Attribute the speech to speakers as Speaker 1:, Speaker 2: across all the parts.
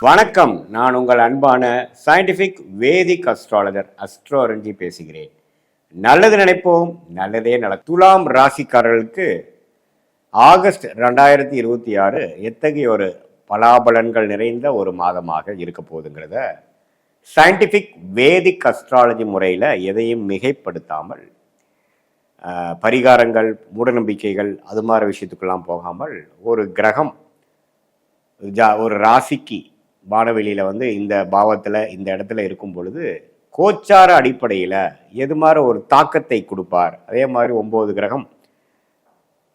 Speaker 1: வணக்கம். நான் உங்கள் அன்பான சயின்டிஃபிக் வேதிக் அஸ்ட்ராலஜர் அஸ்ட்ரோரஞ்சி பேசுகிறேன். நல்லது நினைப்போம், நல்லதே நடக்கும். துலாம் ராசிக்காரர்களுக்கு ஆகஸ்ட் 2026 எத்தகைய ஒரு பலாபலன்கள் நிறைந்த ஒரு மாதமாக இருக்க போகுதுங்கிறத சயின்டிஃபிக் வேதிக் அஸ்ட்ராலஜி முறையில் எதையும் மிகைப்படுத்தாமல் பரிகாரங்கள், மூடநம்பிக்கைகள் அது மாதிரி விஷயத்துக்கெல்லாம் போகாமல் ஒரு கிரகம் ஒரு ராசிக்கு வானவெளியில் இந்த பாவத்தில் இந்த இடத்துல இருக்கும் பொழுது கோச்சார அடிப்படையில் எது மாதிரி ஒரு தாக்கத்தை கொடுப்பார். அதே மாதிரி 9 கிரகம்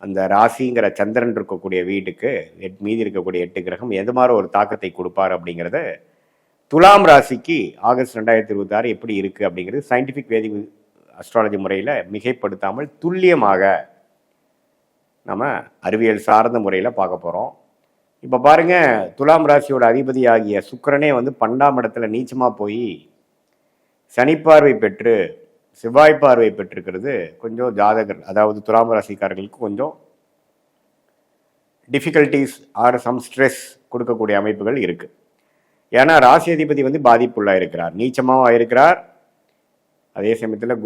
Speaker 1: அந்த ராசிங்கிற சந்திரன் இருக்கக்கூடிய வீட்டுக்கு மீதி இருக்கக்கூடிய 8 கிரகம் எது மாதிரி ஒரு தாக்கத்தை கொடுப்பார் அப்படிங்கிறத துலாம் ராசிக்கு ஆகஸ்ட் 2026 எப்படி இருக்குது அப்படிங்கிறது சயின்டிஃபிக் வேதிக் அஸ்ட்ராலஜி முறையில் மிகைப்படுத்தாமல் துல்லியமாக நம்ம அறிவியல் சார்ந்த முறையில் பார்க்க போகிறோம். இப்போ பாருங்க, துலாம் ராசியோட அதிபதி ஆகிய சுக்கிரனே 12ஆம் இடத்துல நீச்சமாக போய் சனி பார்வை பெற்று செவ்வாய் பார்வை பெற்றிருக்கிறது கொஞ்சம் ஜாதகர், அதாவது துலாம் ராசிக்காரர்களுக்கு கொஞ்சம் டிஃபிகல்ட்டிஸ் ஆர் சம் ஸ்ட்ரெஸ் கொடுக்கக்கூடிய அமைப்புகள் இருக்குது. ஏன்னா ராசி அதிபதி பாதிப்புள்ளாக இருக்கிறார், நீச்சமாகவும் இருக்கிறார். அதே சமயத்தில்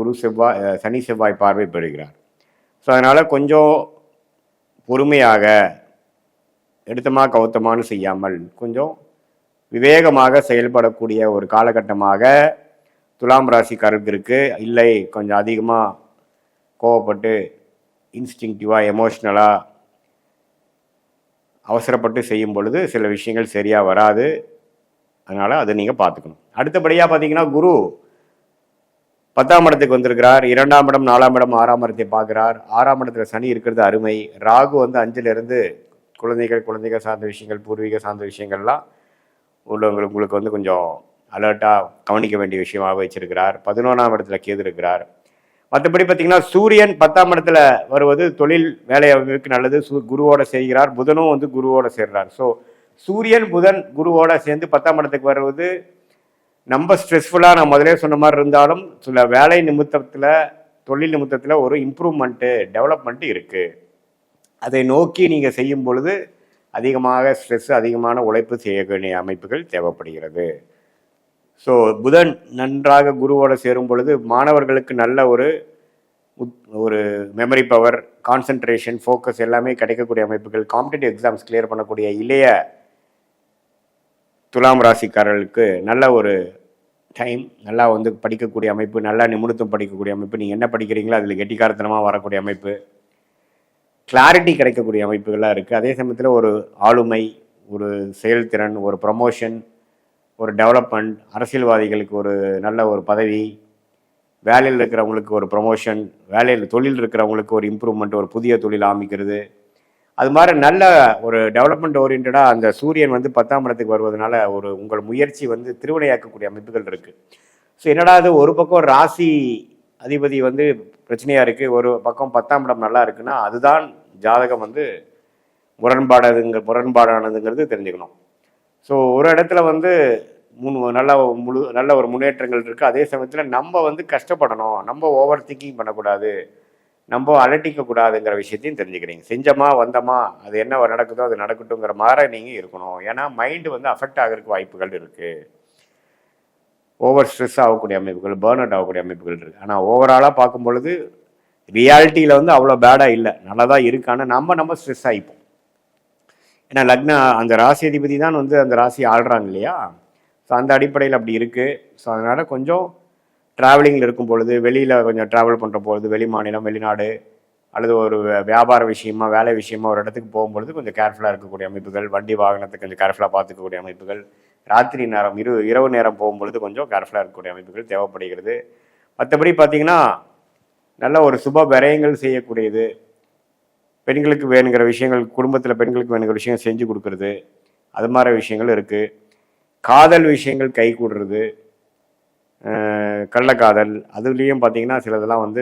Speaker 1: சனி செவ்வாய் பார்வை பெறுகிறார். ஸோ அதனால் கொஞ்சம் பொறுமையாக எடுத்தமா கவுத்தமானு செய்யாமல் கொஞ்சம் விவேகமாக செயல்படக்கூடிய ஒரு காலகட்டமாக துலாம் ராசிக்காரருக்கு இருக்குது. இல்லை கொஞ்சம் அதிகமாக கோவப்பட்டு இன்ஸ்டிங்டிவாக எமோஷ்னலாக அவசரப்பட்டு செய்யும் பொழுது சில விஷயங்கள் சரியாக வராது. அதனால் அதை நீங்கள் பார்த்துக்கணும். அடுத்தபடியாக பார்த்தீங்கன்னா குரு 10ஆம் இடத்துக்கு வந்திருக்கிறார். 2ஆம் இடம், 4ஆம் இடம், 6ஆம் இடத்தை பார்க்குறார். 6ஆம் இடத்துல சனி இருக்கிறது அருமை. ராகு 5லிருந்து குழந்தைகள் சார்ந்த விஷயங்கள், பூர்வீக சார்ந்த விஷயங்கள்லாம் உங்களுக்கு கொஞ்சம் அலர்ட்டாக கவனிக்க வேண்டிய விஷயமாக வச்சிருக்கிறார். 11ஆம் இடத்துல கேது இருக்கிறார். மற்றபடி பார்த்தீங்கன்னா சூரியன் 10ஆம் இடத்துல வருவது தொழில் வேலை அமைப்புக்கு நல்லது. குருவோட செய்கிறார். புதனும் குருவோட சேர்றார். ஸோ சூரியன் புதன் குருவோட சேர்ந்து 10ஆம் இடத்துக்கு வருவது நம்ம ஸ்ட்ரெஸ்ஃபுல்லாக நான் முதலே சொன்ன மாதிரி இருந்தாலும் சில வேலை நிமித்தத்தில், தொழில் நிமித்தத்தில் ஒரு இம்ப்ரூவ்மெண்ட்டு, டெவலப்மெண்ட்டு இருக்குது. அதை நோக்கி நீங்கள் செய்யும் பொழுது அதிகமாக ஸ்ட்ரெஸ், அதிகமான உழைப்பு செய்ய வேண்டிய அமைப்புகள் தேவைப்படுகிறது. ஸோ புதன் நன்றாக குருவோடு சேரும் பொழுது மாணவர்களுக்கு நல்ல ஒரு மெமரி பவர், கான்சன்ட்ரேஷன், ஃபோக்கஸ் எல்லாமே கிடைக்கக்கூடிய அமைப்புகள். காம்படிட்டிவ் எக்ஸாம்ஸ் கிளியர் பண்ணக்கூடிய இளைய துலாம் ராசிக்காரர்களுக்கு நல்ல ஒரு டைம், நல்லா படிக்கக்கூடிய அமைப்பு, நல்லா நிமிடத்தும் படிக்கக்கூடிய அமைப்பு. நீங்கள் என்ன படிக்கிறீங்களோ அதில் கெட்டிக்காரத்தனமாக வரக்கூடிய அமைப்பு, கிளாரிட்டி கிடைக்கக்கூடிய அமைப்புகளாக இருக்குது. அதே சமயத்தில் ஒரு ஆளுமை, ஒரு செயல்திறன், ஒரு ப்ரமோஷன், ஒரு டெவலப்மெண்ட், அரசியல்வாதிகளுக்கு ஒரு நல்ல ஒரு பதவி, வேலையில் இருக்கிறவங்களுக்கு ஒரு ப்ரமோஷன், தொழில் இருக்கிறவங்களுக்கு ஒரு இம்ப்ரூவ்மெண்ட், ஒரு புதிய தொழில் ஆரம்பிக்கிறது, அது மாதிரி நல்ல ஒரு டெவலப்மெண்ட் ஓரியன்டாக அந்த சூரியன் 10ஆம் இடத்துக்கு வருவதனால உங்கள் முயற்சி திருவினையாக்கக்கூடிய அமைப்புகள் இருக்குது. ஸோ என்னடா அது, ஒரு பக்கம் ராசி அதிபதி பிரச்சனையாக இருக்குது, ஒரு பக்கம் 10ஆம் இடம் நல்லா இருக்குன்னா அதுதான் ஜாதகம் முரண்பாடானதுங்கிறது தெரிஞ்சுக்கணும். ஸோ ஒரு இடத்துல நல்ல ஒரு முன்னேற்றங்கள் இருக்குது. அதே சமயத்தில் நம்ம கஷ்டப்படணும், நம்ம ஓவர் திங்கிங் பண்ணக்கூடாது, நம்ம அலட்டிக்கக்கூடாதுங்கிற விஷயத்தையும் தெரிஞ்சுக்கிறீங்க. செஞ்சோமா வந்தோமா, அது என்ன நடக்குதோ அது நடக்கட்டுங்கிற மாதிரி நீங்கள் இருக்கணும். ஏன்னா மைண்டு அஃபெக்ட் ஆகிறதுக்கு வாய்ப்புகள் இருக்குது. ஓவர் ஸ்ட்ரெஸ் ஆகக்கூடிய அமைப்புகள், பேர்ன் அவுட் ஆகக்கூடிய அமைப்புகள் இருக்குது. ஆனால் ஓவராலாக பார்க்கும் பொழுது ரியாலிட்டியில் அவ்வளோ பேடாக இல்லை, நல்லா தான் இருக்குது. ஆனால் நம்ம ஸ்ட்ரெஸ் ஆகிப்போம். ஏன்னா அந்த ராசி அதிபதி தான் அந்த ராசியை ஆள்றாங்க இல்லையா. ஸோ அந்த அடிப்படையில் அப்படி இருக்குது. ஸோ அதனால் கொஞ்சம் ட்ராவலிங்கில் இருக்கும் பொழுது, வெளியில் கொஞ்சம் ட்ராவல் பண்ணுற பொழுது, வெளி மாநிலம், வெளிநாடு அல்லது ஒரு வியாபார விஷயமா, வேலை விஷயமா ஒரு இடத்துக்கு போகும்பொழுது கொஞ்சம் கேர்ஃபுல்லாக இருக்கக்கூடிய அமைப்புகள், வண்டி வாகனத்தை கொஞ்சம் கேர்ஃபுல்லாக பார்த்துக்கக்கூடிய அமைப்புகள், ராத்திரி நேரம் இரவு நேரம் போகும்பொழுது கொஞ்சம் கேர்ஃபுல்லாக இருக்கக்கூடிய அமைப்புகள் தேவைப்படுகிறது. மற்றபடி பார்த்திங்கன்னா நல்ல ஒரு சுப விரயங்கள் செய்யக்கூடியது, பெண்களுக்கு வேணுங்கிற விஷயங்கள், குடும்பத்தில் பெண்களுக்கு வேணுங்கிற விஷயங்கள் செஞ்சு கொடுக்கறது, அது மாதிரி விஷயங்கள் இருக்குது. காதல் விஷயங்கள் கை கூடுறது, கள்ளக்காதல், அதுலேயும் பார்த்திங்கன்னா சிலதெல்லாம்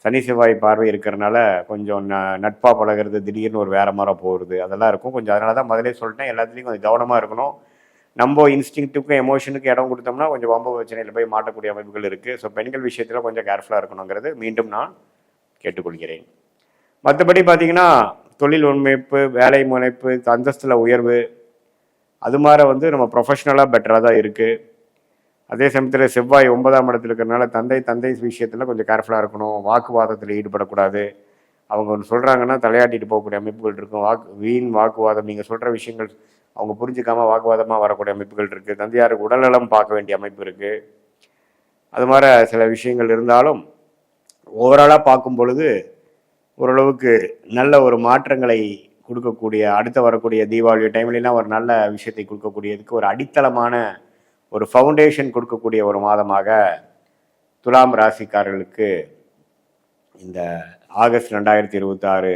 Speaker 1: சனி செவ்வாய் பார்வை இருக்கிறனால கொஞ்சம் நட்பாக பழகிறது, திடீர்னு ஒரு வேற மாதிரி போகிறது, அதெல்லாம் இருக்கும் கொஞ்சம். அதனால தான் முதலே சொல்லிட்டேன், எல்லாத்துலேயும் கொஞ்சம் கவனமாக இருக்கணும். நம்ம இன்ஸ்டிங்க்ட்டுக்கும் எமோஷனுக்கும் இடம் கொடுத்தோம்னா கொஞ்சம் வம்பு பிரச்சனையில் போய் மாட்டக்கூடிய அமைப்புகள் இருக்குது. ஸோ பெண்கள் விஷயத்தில் கொஞ்சம் கேர்ஃபுல்லாக இருக்கணுங்கிறது மீண்டும் நான் கேட்டுக்கொள்கிறேன். மற்றபடி பார்த்திங்கன்னா தொழில் முனைப்பு, வேலை முனைப்பு, அந்தஸ்தில் உயர்வு, அது மாதிரி வந்து நம்ம ப்ரொஃபஷ்னலாக பெட்டராக தான் இருக்குது. அதே சமயத்தில் செவ்வாய் 9ஆம் இடத்துல இருக்கிறனால தந்தை விஷயத்தில் கொஞ்சம் கேர்ஃபுல்லாக இருக்கணும். வாக்குவாதத்தில் ஈடுபடக்கூடாது. அவங்க ஒன்று சொல்கிறாங்கன்னா தலையாட்டிட்டு போகக்கூடிய அமைப்புகள் இருக்கும். வீண் வாக்குவாதம், நீங்கள் சொல்கிற விஷயங்கள் அவங்க புரிஞ்சுக்காமல் வாக்குவாதமாக வரக்கூடிய அமைப்புகள் இருக்குது. தந்தையாருக்கு உடல்நலம் பார்க்க வேண்டிய அமைப்பு இருக்குது. அது மாதிரி சில விஷயங்கள் இருந்தாலும் ஓவராலாக பார்க்கும் பொழுது ஓரளவுக்கு நல்ல ஒரு மாற்றங்களை கொடுக்கக்கூடிய, அடுத்து வரக்கூடிய தீபாவளி டைம்லாம் ஒரு நல்ல விஷயத்தை கொடுக்கக்கூடியதுக்கு ஒரு அடித்தளமான ஒரு ஃபவுண்டேஷன் கொடுக்கக்கூடிய ஒரு மாதமாக துலாம் ராசிக்காரர்களுக்கு இந்த ஆகஸ்ட் 2026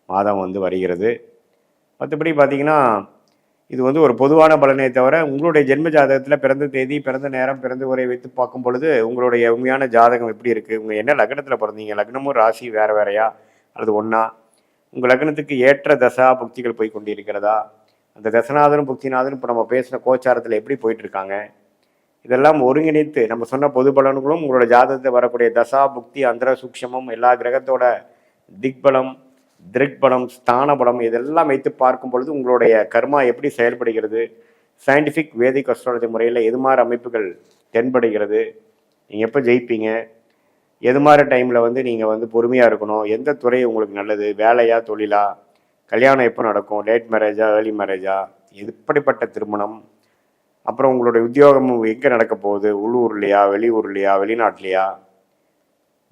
Speaker 1: மாதம் வந்து வருகிறது. மற்றபடி பார்த்திங்கன்னா இது வந்து ஒரு பொதுவான பலனே தவிர உங்களுடைய ஜென்ம ஜாதகத்தில் பிறந்த தேதி, பிறந்த நேரம், பிறந்த உரை வைத்து பார்க்கும் பொழுது உங்களுடைய உண்மையான ஜாதகம் எப்படி இருக்குது, உங்கள் என்ன லக்னத்தில் பிறந்தீங்க, லக்னமும் ராசி வேறு வேறையா அல்லது ஒன்றா, உங்கள் லக்னத்துக்கு ஏற்ற தசா புக்திகள் போய் கொண்டு இருக்கிறதா, அந்த தசநாதனும் புக்திநாதனும் இப்போ நம்ம பேசின கோச்சாரத்தில் எப்படி போயிட்டுருக்காங்க, இதெல்லாம் ஒருங்கிணைத்து நம்ம சொன்ன பொது பலன்களும் உங்களோட ஜாதகத்தை வரக்கூடிய தசா புக்தி அந்தர சூக்ஷமம் எல்லா கிரகத்தோட திக்பலம், திருக்பலம், ஸ்தான பலம் இதெல்லாம் வைத்து பார்க்கும் பொழுது உங்களுடைய கர்மா எப்படி செயல்படுகிறது, சயின்டிஃபிக் வேதிக் அஸ்ட்ராலஜி முறையில் எது மாதிரி அமைப்புகள் தென்படுகிறது, நீங்கள் எப்போ ஜெயிப்பீங்க, எது மாதிரி டைமில் வந்து நீங்கள் வந்து பொறுமையாக இருக்கணும், எந்த துறை உங்களுக்கு நல்லது, வேலையா தொழிலா, கல்யாணம் எப்போ நடக்கும், லேட் மேரேஜா ஏர்லி மேரேஜா, எப்படிப்பட்ட திருமணம், அப்புறம் உங்களுடைய உத்தியோகம் எங்கே நடக்க போகுது, உள்ளூர்லையா வெளியூர்லையா வெளிநாட்டிலையா,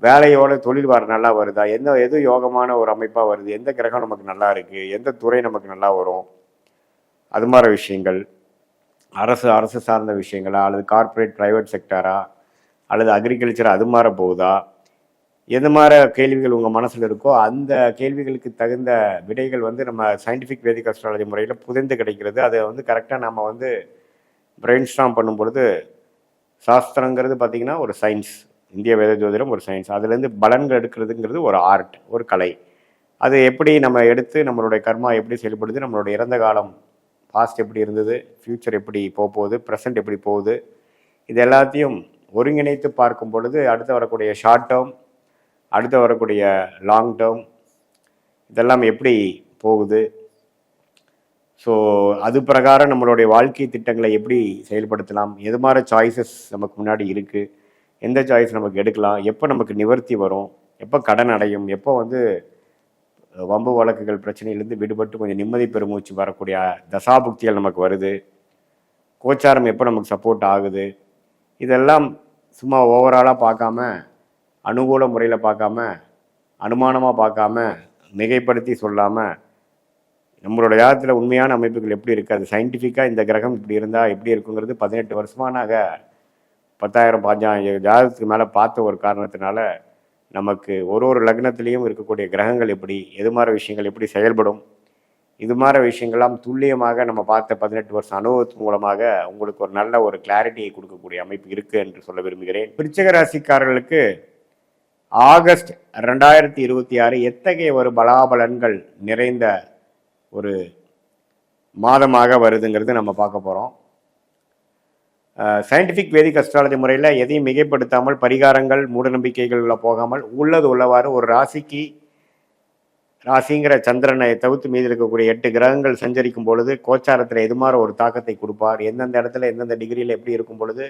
Speaker 1: வேலையோட தொழில் நல்லா வருதா, எது யோகமான ஒரு அமைப்பாக வருது, எந்த கிரகம் நமக்கு நல்லா இருக்குது, எந்த துறை நமக்கு நல்லா வரும், அது மாதிரி விஷயங்கள், அரசு சார்ந்த விஷயங்களா அல்லது கார்ப்பரேட் ப்ரைவேட் செக்டாரா அல்லது அக்ரிகல்ச்சர் அது மாதிரி போகுதா, எது மாதிரி கேள்விகள் உங்கள் மனசில் இருக்கோ அந்த கேள்விகளுக்கு தகுந்த விடைகள் வந்து நம்ம சயின்டிஃபிக் வேதிக் அஸ்ட்ராலஜி முறையில் புதைந்து கிடைக்கிறது. அதை வந்து கரெக்டாக நம்ம வந்து பிரெயின் ஸ்டாம் பண்ணும் பொழுது சாஸ்திரங்கிறது பார்த்திங்கன்னா ஒரு சயின்ஸ், இந்திய வேத ஜோதிடம் ஒரு சயின்ஸ், அதுலேருந்து பலன்கள் எடுக்கிறதுங்கிறது ஒரு ஆர்ட், ஒரு கலை. அது எப்படி நம்ம எடுத்து நம்மளுடைய கர்மா எப்படி செயல்படுது, நம்மளுடைய இறந்த காலம் பாஸ்ட் எப்படி இருந்தது, ஃப்யூச்சர் எப்படி போகுது, ப்ரெசண்ட் எப்படி போகுது, இது எல்லாத்தையும் ஒருங்கிணைத்து பார்க்கும் பொழுது அடுத்து வரக்கூடிய ஷார்ட் டேர்ம், அடுத்து வரக்கூடிய லாங் டேர்ம் இதெல்லாம் எப்படி போகுது, ஸோ அது பிரகாரம் நம்மளுடைய வாழ்க்கை திட்டங்களை எப்படி செயல்படுத்தலாம், எது மாதிரி சாய்ஸஸ் நமக்கு முன்னாடி இருக்குது, எந்த சாய்ஸ் நமக்கு எடுக்கலாம், எப்போ நமக்கு நிவர்த்தி வரும், எப்போ கடன் அடையும், எப்போ வந்து வம்பு வழக்குகள் பிரச்சனையிலேருந்து விடுபட்டு கொஞ்சம் நிம்மதி பெருமூச்சு வரக்கூடிய தசாபுக்திகள் நமக்கு வருது, கோச்சாரம் எப்போ நமக்கு சப்போர்ட் ஆகுது, இதெல்லாம் சும்மா ஓவராலாக பார்க்காம, அனுகூல முறையில் பார்க்காம, அனுமானமாக பார்க்காம, மிகைப்படுத்தி சொல்லாமல் நம்மளோட ஜாதகத்தில் உண்மையான அமைப்புகள் எப்படி இருக்குது, அது சயின்டிஃபிக்காக இந்த கிரகம் இப்படி இருந்தால் எப்படி இருக்குங்கிறது 18 வருஷமாக நாங்கள் 10,000 15,000 ஜாதகத்துக்கு மேலே பார்த்த ஒரு காரணத்தினால நமக்கு ஒரு லக்னத்திலையும் இருக்கக்கூடிய கிரகங்கள் எப்படி, எது மாதிரி விஷயங்கள் எப்படி செயல்படும், இது மாதிரி விஷயங்கள்லாம் துல்லியமாக நம்ம பார்த்த 18 வருஷம் அனுபவத்தின் மூலமாக உங்களுக்கு ஒரு நல்ல ஒரு கிளாரிட்டியை கொடுக்கக்கூடிய அமைப்பு இருக்குது என்று சொல்ல விரும்புகிறேன். விருச்சிக ராசிக்காரர்களுக்கு ஆகஸ்ட் 2026 எத்தகைய ஒரு பலாபலன்கள் நிறைந்த ஒரு மாதமாக வருதுங்கிறது நம்ம பார்க்க போகிறோம். சயின்டிஃபிக் வேதிக் அஸ்ட்ராலஜி முறையில் எதையும் மிகைப்படுத்தாமல், பரிகாரங்கள் மூடநம்பிக்கைகளில் போகாமல், உள்ளது உள்ளவாறு ஒரு ராசிங்கிற சந்திரனை தவிர்த்து மீது இருக்கக்கூடிய 8 கிரகங்கள் சஞ்சரிக்கும் பொழுது கோச்சாரத்தில் எது மாதிரி ஒரு தாக்கத்தை கொடுப்பார், எந்தெந்த இடத்துல எந்தெந்த டிகிரியில் எப்படி இருக்கும் பொழுது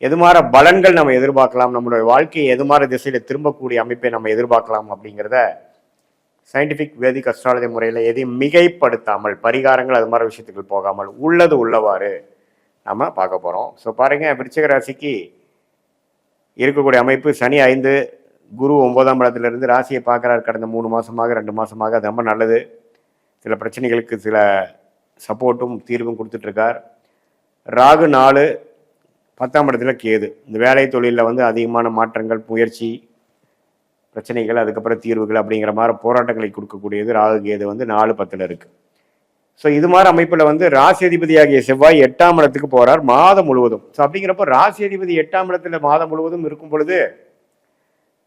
Speaker 1: எது மாதிரி பலன்கள் நம்ம எதிர்பார்க்கலாம், நம்மளுடைய வாழ்க்கையை எது மாதிரி திசையில் திரும்பக்கூடிய அமைப்பை நம்ம எதிர்பார்க்கலாம் அப்படிங்கிறத சயின்டிஃபிக் வேதிக் அஸ்ட்ராலஜி முறையில் எதையும் மிகைப்படுத்தாமல், பரிகாரங்கள் அது மாதிரி விஷயத்துக்கு போகாமல் உள்ளது உள்ளவாறு நம்ம பார்க்க போகிறோம். ஸோ பாருங்கள், விருச்சிக ராசிக்கு இருக்கக்கூடிய அமைப்பு சனி 5, குரு 9ஆம் இடத்துலேருந்து ராசியை பார்க்குறாரு. கடந்த 3 மாதமாக 2 மாதமாக அது ரொம்ப நல்லது. சில பிரச்சனைகளுக்கு சில சப்போர்ட்டும் தீர்வும் கொடுத்துட்ருக்கார். ராகு 4, 10ஆம் இடத்துல கேது. இந்த வேலை தொழிலில் வந்து அதிகமான மாற்றங்கள், முயற்சி, பிரச்சனைகள், அதுக்கப்புறம் தீர்வுகள் அப்படிங்கிற மாதிரி போராட்டங்களை கொடுக்கக்கூடியது ராகு கேது வந்து 4, 10ல் இருக்குது. ஸோ இது மாதிரி அமைப்பில் வந்து ராசி அதிபதியாகிய செவ்வாய் 8ஆம் இடத்துக்கு போகிறார் மாதம் முழுவதும். ஸோ அப்படிங்கிறப்போ ராசி அதிபதி 8ஆம் இடத்துல மாதம் முழுவதும் இருக்கும் பொழுது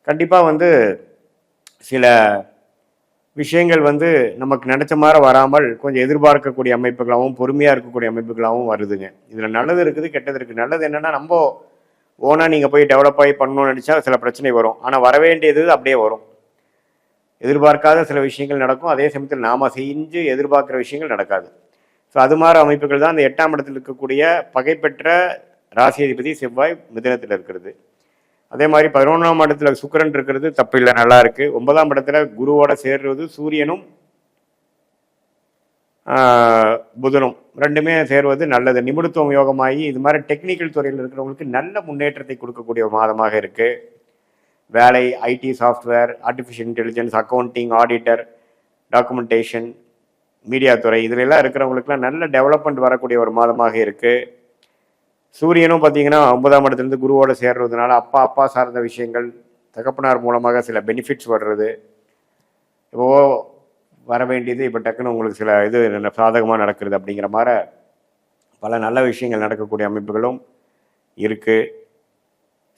Speaker 1: கண்டிப்பாக வந்து சில விஷயங்கள் வந்து நமக்கு நினச்ச மாதிரி வராமல் கொஞ்சம் எதிர்பார்க்கக்கூடிய அமைப்புகளாகவும் பொறுமையாக இருக்கக்கூடிய அமைப்புகளாகவும் வருதுங்க. இதில் நல்லது இருக்குது, கெட்டது இருக்குது. நல்லது என்னென்னா, நம்ம ஓனாக நீங்கள் போய் டெவலப் ஆகி பண்ணணும்னு நினச்சா சில பிரச்சனை வரும், ஆனால் வர வேண்டியது அப்படியே வரும். எதிர்பார்க்காத சில விஷயங்கள் நடக்கும், அதே சமயத்தில் நாம் செஞ்சு எதிர்பார்க்குற விஷயங்கள் நடக்காது. ஸோ அது மாதிரி அமைப்புகள் தான் அந்த 8ஆம் இடத்தில் இருக்கக்கூடிய பகைப்பெற்ற ராசி அதிபதி செவ்வாய் மிதுனத்தில் இருக்கிறது. அதே மாதிரி 11ஆம் இடத்துல சுக்கிரன் இருக்கிறது தப்பு இல்லை, நல்லா இருக்கு. 9ஆம் இடத்துல குருவோட சேர்றது சூரியனும் புதனும் ரெண்டுமே சேர்வது நல்லது. நிபுணத்துவம் யோகமாகி இது மாதிரி டெக்னிக்கல் துறையில் இருக்கிறவங்களுக்கு நல்ல முன்னேற்றத்தை கொடுக்கக்கூடிய மாதமாக இருக்கு. வேலை, IT, software, artificial intelligence, accounting, auditor, documentation, media துறை இதுல எல்லாம் இருக்கிறவங்களுக்குலாம் நல்ல டெவலப்மெண்ட் வரக்கூடிய ஒரு மாதமாக இருக்கு. சூரியனும் பார்த்தீங்கன்னா 9ஆம் இடத்துலேருந்து குருவோட சேர்றதுனால அப்பா சார்ந்த விஷயங்கள், தகப்பனார் மூலமாக சில பெனிஃபிட்ஸ் வர்றது, இப்போ வர வேண்டியது இப்போ டக்குன்னு உங்களுக்கு சில இது சாதகமாக நடக்கிறது அப்படிங்கிற மாதிரி பல நல்ல விஷயங்கள் நடக்கக்கூடிய அமைப்புகளும் இருக்குது.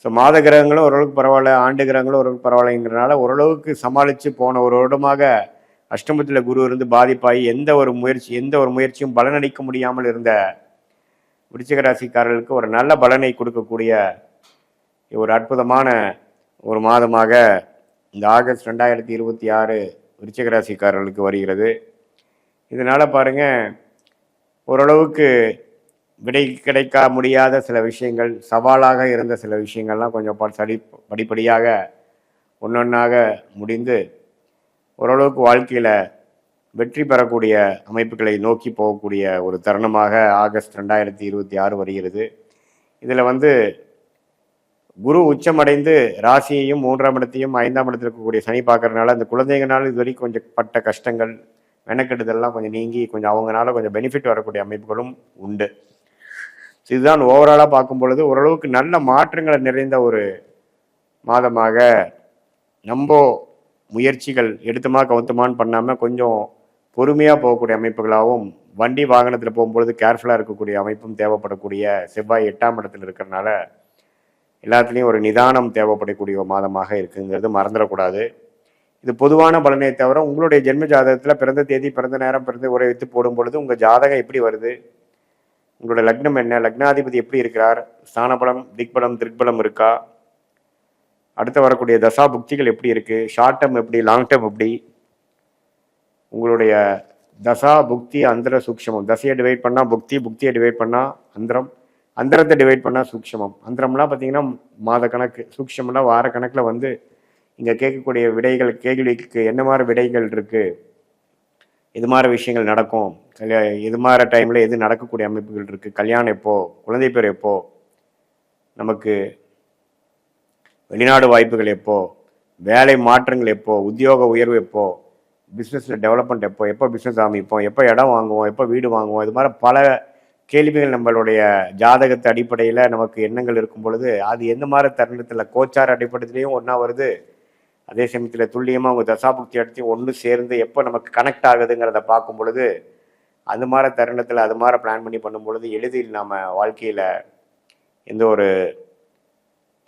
Speaker 1: ஸோ மாத கிரகங்களும் ஓரளவுக்கு பரவாயில்ல, ஆண்டு கிரகங்களும் ஓரளவுக்கு பரவாயில்லைங்கிறனால ஓரளவுக்கு சமாளித்து போன ஒரு வருடமாக அஷ்டமத்தில் குரு இருந்து பாதிப்பாகி எந்த ஒரு முயற்சியும் பலனளிக்க முடியாமல் இருந்த விருச்சிக ராசிக்காரர்களுக்கு ஒரு நல்ல பலனை கொடுக்கக்கூடிய ஒரு அற்புதமான ஒரு மாதமாக இந்த ஆகஸ்ட் 2026 விருச்சிக ராசிக்காரர்களுக்கு வருகிறது. இதனால் பாருங்கள், ஓரளவுக்கு விடை கிடைக்க முடியாத சில விஷயங்கள், சவாலாக இருந்த சில விஷயங்கள்லாம் கொஞ்சம் படிப்படியாக ஒன்றொன்றாக முடிந்து ஓரளவுக்கு வாழ்க்கையில் வெற்றி பெறக்கூடிய அமைப்புகளை நோக்கி போகக்கூடிய ஒரு தருணமாக ஆகஸ்ட் 2026 வருகிறது. இதில் குரு உச்சமடைந்து ராசியையும் 3ஆம் இடத்தையும் 5ஆம் இடத்தில் இருக்கக்கூடிய சனி பார்க்கறதுனால அந்த குழந்தைங்கனால இது வரைக்கும் கொஞ்சம் பட்ட கஷ்டங்கள், மெனக்கெடுதல்லாம் கொஞ்சம் நீங்கி கொஞ்சம் அவங்களால கொஞ்சம் பெனிஃபிட் வரக்கூடிய அமைப்புகளும் உண்டு. இதுதான் ஓவராலாக பார்க்கும் பொழுது ஓரளவுக்கு நல்ல மாற்றங்களை நிறைந்த ஒரு மாதமாக நம்ம முயற்சிகள் எடுத்துமா கவுத்துமான்னு பண்ணாமல் கொஞ்சம் பொறுமையாக போகக்கூடிய அமைப்புகளாகவும், வண்டி வாகனத்தில் போகும்பொழுது கேர்ஃபுல்லாக இருக்கக்கூடிய அமைப்பும் தேவைப்படக்கூடிய செவ்வாய் 8ஆம் இடத்தில் இருக்கிறனால எல்லாத்துலேயும் ஒரு நிதானம் தேவைப்படக்கூடிய மாதமாக இருக்குங்கிறது மறந்துடக்கூடாது. இது பொதுவான பலனை தவிர உங்களுடைய ஜென்ம ஜாதகத்தில் பிறந்த தேதி, பிறந்த நேரம், பிறந்த உரை வைத்து போடும் பொழுது உங்கள் ஜாதகம் எப்படி வருது, உங்களோட லக்னம் என்ன, லக்னாதிபதி எப்படி இருக்கிறார், ஸ்தானபலம், திக்பலம், திருக்பலம் இருக்கா, அடுத்து வரக்கூடிய தசா புக்திகள் எப்படி இருக்குது, ஷார்ட் டேர்ம் எப்படி, லாங் டேர்ம் எப்படி, உங்களுடைய தசா புக்தி அந்தர சூக்ஷமம், தசையை டிவைட் பண்ணால் புக்தி, புக்தியை டிவைட் பண்ணால் அந்தரம், அந்தரத்தை டிவைட் பண்ணால் சூக்ஷமம், அந்தரம்லாம் பார்த்தீங்கன்னா மாத கணக்கு, சூக்ஷம்லாம் வார கணக்கில் இங்கே கேட்கக்கூடிய விடைகள், கேள்விக்கு என்ன மாதிரி விடைகள் இருக்குது, இது மாதிரி விஷயங்கள் நடக்கும், இது மாதிரி டைமில் எது நடக்கக்கூடிய அமைப்புகள் இருக்குது, கல்யாணம் எப்போ, குழந்தை பேர் எப்போ, நமக்கு வெளிநாடு வாய்ப்புகள் எப்போ, வேலை மாற்றங்கள் எப்போ, உத்தியோக உயர்வு எப்போ, பிஸ்னஸில் டெவலப்மெண்ட் எப்போ பிஸ்னஸ் ஆரம்பிப்போம், எப்போ இடம் வாங்குவோம், எப்போ வீடு வாங்குவோம், இது மாதிரி பல கேள்விகள் நம்மளுடைய ஜாதகத்து அடிப்படையில் நமக்கு எண்ணங்கள் இருக்கும் பொழுது அது எந்த மாதிரி தருணத்தில் கோச்சார அடிப்படையிலையும் ஒன்றா வருது, அதே சமயத்தில் துல்லியமாக உங்கள் தசாபுக்தி இடத்தையும் ஒன்று சேர்ந்து எப்போ நமக்கு கனெக்ட் ஆகுதுங்கிறத பார்க்கும் பொழுது அது மாதிரி தருணத்தில் அது மாதிரி பிளான் பண்ணி பண்ணும் பொழுது எளிதில் நம்ம வாழ்க்கையில் எந்த ஒரு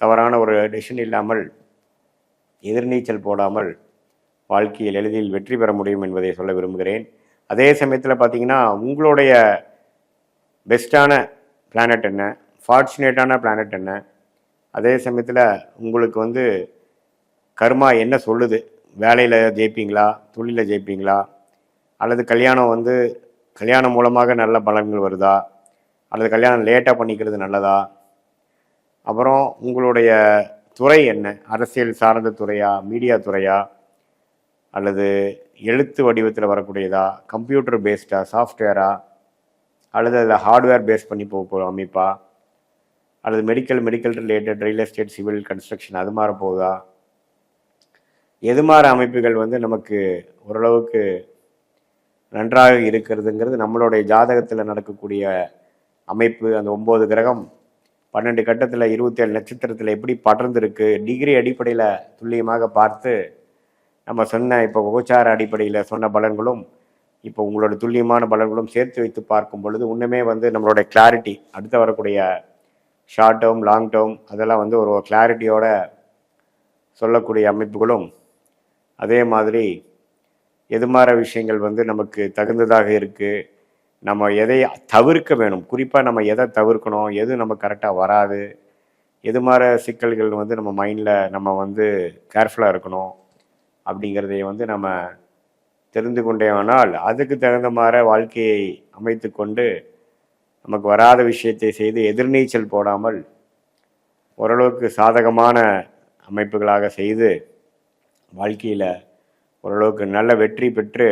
Speaker 1: தவறான ஒரு டெசிஷன் இல்லாமல் எதிர்நீச்சல் போடாமல் வாழ்க்கையில் எளிதில் வெற்றி பெற முடியும் என்பதை சொல்ல விரும்புகிறேன். அதே சமயத்தில் பார்த்தீங்கன்னா உங்களுடைய பெஸ்ட்டான பிளானட் என்ன, ஃபார்ச்சுனேட்டான பிளானட் என்ன, அதே சமயத்தில் உங்களுக்கு கர்மா என்ன சொல்லுது, வேலையில் ஜெயிப்பீங்களா, தொழிலில் ஜெயிப்பீங்களா, அல்லது கல்யாணம் மூலமாக நல்ல பலன்கள் வருதா, அல்லது கல்யாணம் லேட்டாக பண்ணிக்கிறது நல்லதா, அப்புறம் உங்களுடைய துறை என்ன, அரசியல் சார்ந்த துறையா, மீடியா துறையா, அல்லது எழுத்து வடிவத்தில் வரக்கூடியதா, கம்ப்யூட்டர் பேஸ்டா, சாஃப்ட்வேரா, அல்லது அதில் ஹார்ட்வேர் பேஸ் பண்ணி போகிற அமைப்பா, அல்லது medical related, real estate, civil, construction அது மாதிரி போகுதா, எது மாதிரி அமைப்புகள் நமக்கு ஓரளவுக்கு நன்றாக இருக்கிறதுங்கிறது நம்மளுடைய ஜாதகத்தில் நடக்கக்கூடிய அமைப்பு. அந்த 9 கிரகம் 12 கட்டத்தில் 27 நட்சத்திரத்தில் எப்படி படர்ந்துருக்கு, டிகிரி அடிப்படையில் துல்லியமாக பார்த்து நம்ம சொன்ன இப்போ கோச்சார அடிப்படையில் சொன்ன பலன்களும் இப்போ உங்களோட துல்லியமான பலன்களும் சேர்த்து வைத்து பார்க்கும் பொழுது இன்னுமே நம்மளோட கிளாரிட்டி, அடுத்து வரக்கூடிய ஷார்ட் டேர்ம், லாங் டேர்ம் அதெல்லாம் ஒரு கிளாரிட்டியோட சொல்லக்கூடிய அமைப்புகளும், அதே மாதிரி எது மாதிரி விஷயங்கள் நமக்கு தகுந்ததாக இருக்குது, நம்ம எதை தவிர்க்க வேணும், குறிப்பாக நம்ம எதை தவிர்க்கணும், எது நம்ம கரெக்டாக வராது, எது மாதிரி சிக்கல்கள் நம்ம மைண்டில் நம்ம கேர்ஃபுல்லாக இருக்கணும் அப்படிங்கிறதைய நம்ம தெரிந்து கொண்டேயானால் அதுக்கு தகுந்த மாதிரி வாழ்க்கையை அமைத்து கொண்டு நமக்கு வராத விஷயத்தை செய்து எதிர்நீச்சல் போடாமல் ஓரளவுக்கு சாதகமான அமைப்புகளாக செய்து வாழ்க்கையில் ஓரளவுக்கு நல்ல வெற்றி பெற்று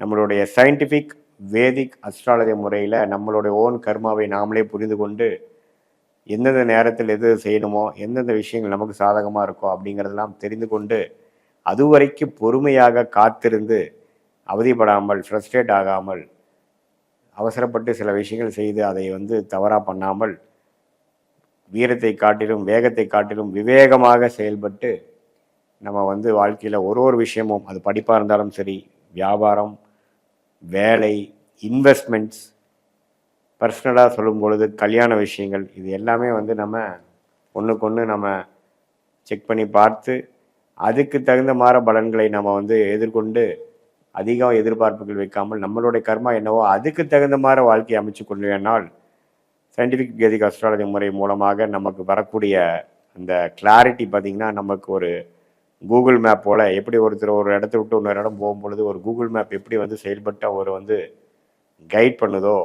Speaker 1: நம்மளுடைய சயின்டிஃபிக் வேதிக் அஸ்ட்ராலஜி முறையில் நம்மளுடைய ஓன் கர்மாவை நாமளே புரிந்து கொண்டு எந்தெந்த நேரத்தில் எது செய்யணுமோ எந்தெந்த விஷயங்கள் நமக்கு சாதகமாக இருக்கோ அப்படிங்கிறதெல்லாம் தெரிந்து கொண்டு அது வரைக்கும் பொறுமையாக காத்திருந்து அவதிப்படாமல் ஃப்ரஸ்ட்ரேட் ஆகாமல் அவசரப்பட்டு சில விஷயங்கள் செய்து அதை தவறாக பண்ணாமல் வீரத்தை காட்டிலும் வேகத்தை காட்டிலும் விவேகமாக செயல்பட்டு நம்ம வாழ்க்கையில் ஒரு விஷயமும் அது படிப்பாக இருந்தாலும் சரி, வியாபாரம், வேலை, இன்வெஸ்ட்மெண்ட்ஸ், பர்சனலாக சொல்லும் பொழுது கல்யாண விஷயங்கள், இது எல்லாமே நம்ம ஒன்றுக்கு ஒன்று நம்ம செக் பண்ணி பார்த்து அதுக்கு தகுந்த மாதிரி பலன்களை நம்ம எதிர்கொண்டு அதிகம் எதிர்பார்ப்புகள் வைக்காமல் நம்மளுடைய கர்மா என்னவோ அதுக்கு தகுந்த மாதிரி வாழ்க்கையை அமைச்சு கொள்வேனால் சயின்டிஃபிக் வேதிக் அஸ்ட்ராலஜி முறை மூலமாக நமக்கு வரக்கூடிய அந்த கிளாரிட்டி பார்த்திங்கன்னா நமக்கு ஒரு கூகுள் மேப் போல் எப்படி ஒருத்தர் ஒரு இடத்த விட்டு இன்னொரு இடம் போகும்பொழுது ஒரு கூகுள் மேப் எப்படி செயல்பட்டு அவர் கைட் பண்ணுதோ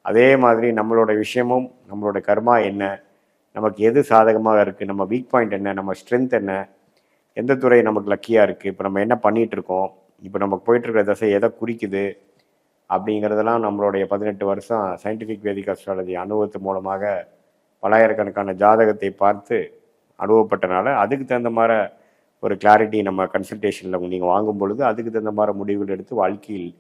Speaker 1: அதே மாதிரி நம்மளோட விஷயமும் நம்மளோட கர்மா என்ன, நமக்கு எது சாதகமாக இருக்குது, நம்ம வீக் பாயிண்ட் என்ன, நம்ம ஸ்ட்ரென்த் என்ன, எந்த துறை நமக்கு லக்கியாக இருக்குது, இப்போ நம்ம என்ன பண்ணிகிட்ருக்கோம், இப்போ நமக்கு போயிட்டுருக்கிற தசை எதை குறிக்குது அப்படிங்கிறதெல்லாம் நம்மளுடைய 18 வருஷம் சயின்டிஃபிக் வேதிக் அஸ்ட்ராலஜி அனுபவத்து மூலமாக பலாயிரக்கணக்கான ஜாதகத்தை பார்த்து அனுபவப்பட்டனால அதுக்கு தகுந்த மாதிரி ஒரு கிளாரிட்டி நம்ம கன்சல்டேஷனில் நீங்கள் வாங்கும் பொழுது அதுக்கு தகுந்த மாதிரி முடிவுகள் எடுத்து வாழ்க்கையில்